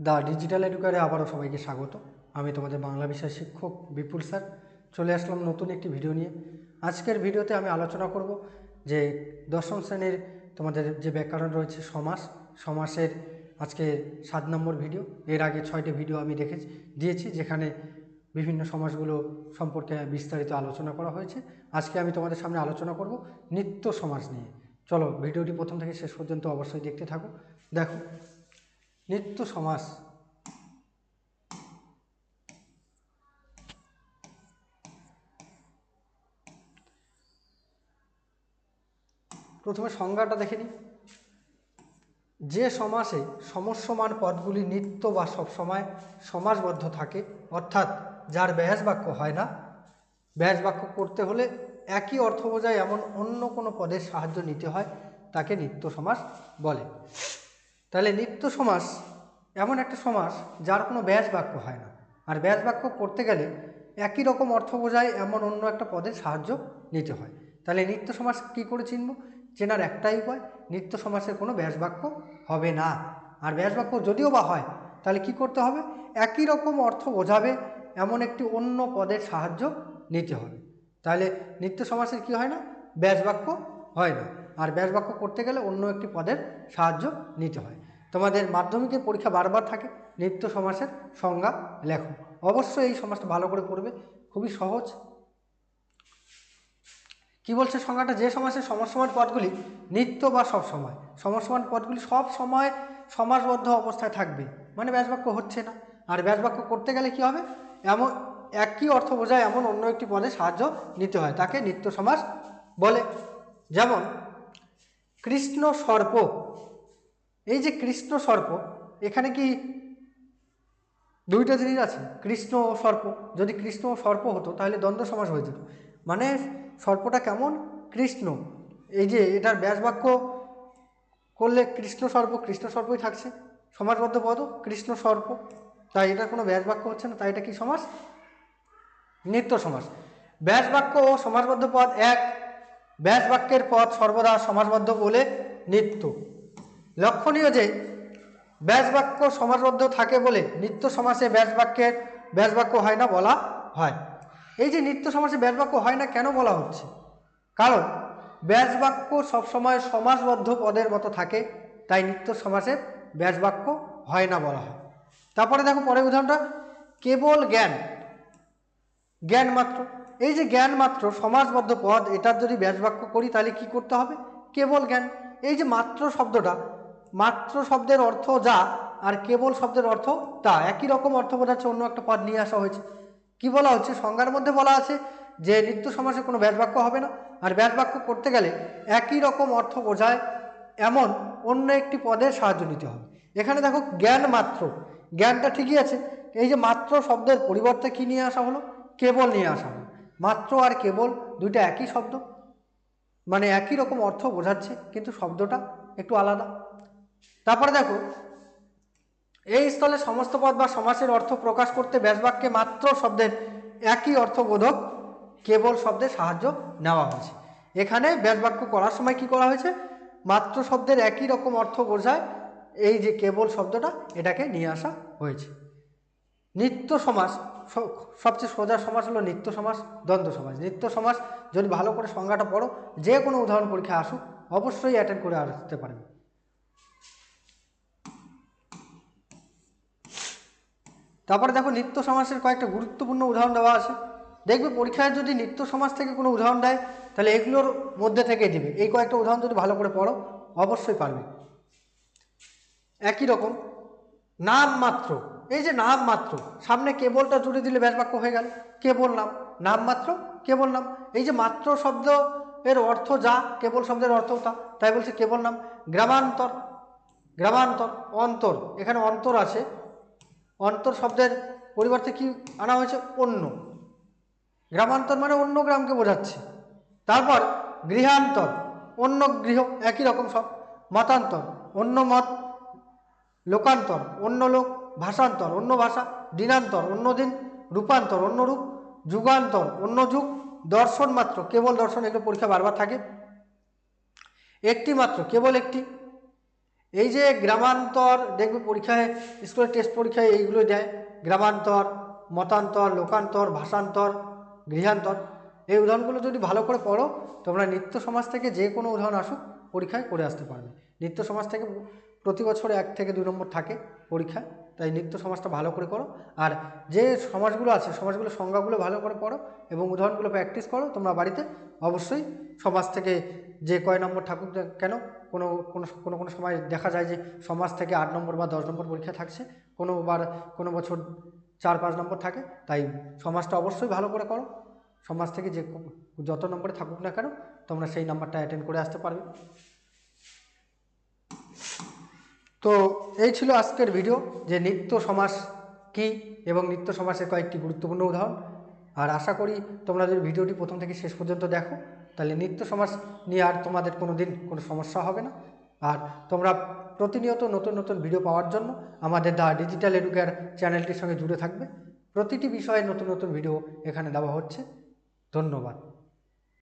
The digital এডুকারে আবারও সবাইকে স্বাগত। আমি তোমাদের বাংলা বিষয় শিক্ষক বিপুল স্যার চলে আসলাম নতুন একটি ভিডিও নিয়ে। আজকের ভিডিওতে আমি আলোচনা করব যে দশম শ্রেণীর তোমাদের যে ব্যাকরণ রয়েছে সমাসের আজকে 7 নম্বর ভিডিও। এর আগে 6টি ভিডিও আমি দিয়েছি যেখানে বিভিন্ন সমাসগুলো সম্পর্কে বিস্তারিত আলোচনা করা হয়েছে। আজকে আমি তোমাদের সামনে আলোচনা করব নিত্য সমাস নিয়ে। চলো ভিডিওটি প্রথম থেকে শেষ পর্যন্ত অবশ্যই দেখতে থাকো। দেখো, নিত্য সমাস প্রথমে সংজ্ঞাটা দেখে নিই। যে সমাসে সমস্যমান পদগুলি নিত্য বা সবসময় সমাসবদ্ধ থাকে, অর্থাৎ যার ব্যাস বাক্য হয় না। ব্যাস বাক্য করতে হলে একই অর্থ বোঝায় এমন অন্য কোনো পদের সাহায্য নিতে হয়, তাকে নিত্য সমাস বলে। তাহলে নিত্য সমাস এমন একটা সমাস যার কোনো ব্যাস বাক্য হয় না, আর ব্যাস বাক্য করতে গেলে একই রকম অর্থ বোঝায় এমন অন্য একটা পদের সাহায্য নিতে হয়। তাহলে নিত্য সমাস কী করে চিনব? চেনার একটাই উপায়, নিত্য সমাসের কোনো ব্যাস বাক্য হবে না। আর ব্যাস বাক্য যদিও বা হয়, তাহলে কি করতে হবে? একই রকম অর্থ বোঝাবে এমন একটি অন্য পদের সাহায্য নিতে হবে। তাহলে নিত্য সমাসের কি হয় না? ব্যাস বাক্য হয় না। আর ব্যাস বাক্য করতে গেলে অন্য একটি পদের সাহায্য নিতে হয়। তোমাদের মাধ্যমিকের পরীক্ষা বারবার থাকে নিত্য সমাসের সংজ্ঞা লেখো। অবশ্যই এই সমাসটা ভালো করে পড়বে, খুবই সহজ। কি বলছে সংজ্ঞাটা? যে সমাসের সমস্যমান পদগুলি নিত্য বা সব সময়, সমস্যমান পদগুলি সব সময় সমাসবদ্ধ অবস্থায় থাকবে, মানে ব্যাসবাক্য হচ্ছে না। আর ব্যাসবাক্য করতে গেলে কি হবে? এমন একই অর্থ বোঝায় এমন অন্য একটি পদের সাহায্য নিতে হয়, তাকে নিত্য সমাস বলে। যেমন কৃষ্ণ সর্প, এই যে কৃষ্ণ সর্প, এখানে কি দুইটা জিনিস আছে, কৃষ্ণ ও সর্প। যদি কৃষ্ণ ও সর্প হতো তাহলে দ্বন্দ্ব সমাস হয়ে যেত। মানে সর্পটা কেমন? কৃষ্ণ। এই যে এটার ব্যাস বাক্য করলে কৃষ্ণ সর্পই থাকছে, সমাসবদ্ধ পদ কৃষ্ণ সর্প, তাই এটার কোনো ব্যাস বাক্য হচ্ছে না, তাই এটা কি সমাস? নিত্য সমাস। ব্যাস বাক্য ও সমাসবদ্ধ পদ এক, ব্যাস বাক্যের পদ সর্বদা সমাসবদ্ধ বলে নিত্য। লক্ষণীয় যে ব্যাস বাক্য সমাসবদ্ধ থাকে বলে নিত্য সমাসে ব্যাস বাক্য হয় না বলা হয়। এই যে নিত্য সমাসে ব্যাস বাক্য হয় না কেন বলা হচ্ছে? কারণ ব্যাস বাক্য সবসময় সমাসবদ্ধ পদের মতো থাকে, তাই নিত্য সমাসে ব্যাস বাক্য হয় না বলা হয়। তারপরে দেখো পরের উদাহরণটা, কেবল জ্ঞান, জ্ঞান মাত্র। এই যে জ্ঞান মাত্র সমাসবদ্ধ পদ, এটার যদি ব্যাস বাক্য করি তাহলে কি করতে হবে? কেবল জ্ঞান। এই যে মাত্র শব্দটা, মাত্র শব্দের অর্থ যা আর কেবল শব্দের অর্থ তা, একই রকম অর্থ বোঝাচ্ছে অন্য একটা পদ নিয়ে আসা হয়েছে। কি বলা হচ্ছে? সংজ্ঞার মধ্যে বলা আছে যে নিত্য সমাসে কোনো ব্যাস বাক্য হবে না, আর ব্যাস বাক্য করতে গেলে একই রকম অর্থ বোঝায় এমন অন্য একটি পদের সাহায্য নিতে হবে। এখানে দেখো জ্ঞান মাত্র, জ্ঞানটা ঠিকই আছে। এই যে মাত্র শব্দের পরিবর্তে কি নিয়ে আসা হলো? কেবল নিয়ে আসা হলো। মাত্র আর কেবল দুইটা একই শব্দ, মানে একই রকম অর্থ বোঝাচ্ছে, কিন্তু শব্দটা একটু আলাদা। তারপরে দেখো, এই স্থলে সমস্ত পদ বা সমাসের অর্থ প্রকাশ করতে ব্যাসবাক্যে মাত্র শব্দের একই অর্থবোধক কেবল শব্দের সাহায্য নেওয়া হয়েছে। এখানে ব্যাসবাক্য করার সময় কি করা হয়েছে? মাত্র শব্দের একই রকম অর্থ বোঝায় এই যে কেবল শব্দটা, এটাকে নিয়ে আসা হয়েছে। নিত্য সমাস, সবচেয়ে সোজা সমাস হলো নিত্য সমাস, দ্বন্দ্ব সমাস। নিত্য সমাস যদি ভালো করে সংজ্ঞাটা পড়ো, যে কোনো উদাহরণ পরীক্ষায় আসুক অবশ্যই অ্যাটেন্ড করে আসতে পারবে। তারপরে দেখো নিত্য সমাসের কয়েকটা গুরুত্বপূর্ণ উদাহরণ দেওয়া আছে। দেখবে পরীক্ষায় যদি নিত্য সমাস থেকে কোনো উদাহরণ দেয় তাহলে এগুলোর মধ্যে থেকে দিবে। এই কয়েকটা উদাহরণ যদি ভালো করে পড়ো অবশ্যই পারবে। একই রকম নাম মাত্র, এই যে নাম মাত্র, সামনে কেবলটা জুড়ে দিলে ব্যাস বাক্য হয়ে গেল, কেবল নাম, নাম মাত্র কেবল নাম। এই যে মাত্র শব্দ এর অর্থ যা, কেবল শব্দের অর্থ তা, তাই বলছে কেবল নাম। গ্রামান্তর, গ্রামান্তর অন্তর, এখানে অন্তর আছে, অন্তর শব্দের পরিবর্তে কি আনা হয়েছে? অন্য। গ্রামান্তর মানে অন্য গ্রামকে বোঝাচ্ছে। তারপর গৃহান্তর, অন্য গৃহ, একই রকম সব। মতান্তর, অন্য মত। লোকান্তর, অন্য লোক। ভাষান্তর, অন্য ভাষা। দিনান্তর, অন্য দিন। রূপান্তর, অন্য রূপ। যুগান্তর, অন্য যুগ। দর্শন মাত্র, কেবল দর্শন, এগুলো পরীক্ষা বারবার থাকে। একটি মাত্র, কেবল একটি। এই যে গ্রামান্তর, দেখবে পরীক্ষায়, স্কুলের টেস্ট পরীক্ষায় এইগুলো দেয়, গ্রামান্তর, মতান্তর, লোকান্তর, ভাষান্তর, গৃহান্তর। এই উদাহরণগুলো যদি ভালো করে পড়ো, তোমরা নিত্য সমাজ থেকে যে কোনো উদাহরণ আসুক পরীক্ষায় করে আসতে পারবে। নিত্য সমাজ থেকে প্রতি বছর 1 থেকে 2 নম্বর থাকে পরীক্ষায়, তাই নিত্য সমাজটা ভালো করে করো। আর যে সমাজগুলো আছে সমাজগুলোর সংজ্ঞাগুলো ভালো করে পড়ো এবং উদাহরণগুলো প্র্যাকটিস করো। তোমরা বাড়িতে অবশ্যই সমাজ থেকে যে কয় নম্বর থাকুক না কেন, কোনো কোনো কোনো কোনো সময় দেখা যায় যে সমাজ থেকে 8 নম্বর বা 10 নম্বর পরীক্ষা থাকছে, কোনো বছর 4-5 নম্বর থাকে। তাই সমাজটা অবশ্যই ভালো করে করো। সমাজ থেকে যে যত নম্বরে থাকুক না কেন তোমরা সেই নাম্বারটা অ্যাটেন্ড করে আসতে পারবে। তো এই ছিল আজকের ভিডিও, যে নিত্য সমাস কী এবং নিত্য সমাসের কয়েকটি গুরুত্বপূর্ণ উদাহরণ। আর আশা করি তোমরা যদি ভিডিওটি প্রথম থেকে শেষ পর্যন্ত দেখো, তাহলে নিত্য সমাস নিয়ে আর তোমাদের কোনো দিন কোনো সমস্যা হবে না। আর তোমরা প্রতিনিয়ত নতুন নতুন ভিডিও পাওয়ার জন্য আমাদের দ্য ডিজিটাল এডুকেয়ার চ্যানেলটির সঙ্গে জুড়ে থাকবে। প্রতিটি বিষয়ে নতুন নতুন ভিডিও এখানে দেওয়া হচ্ছে। ধন্যবাদ।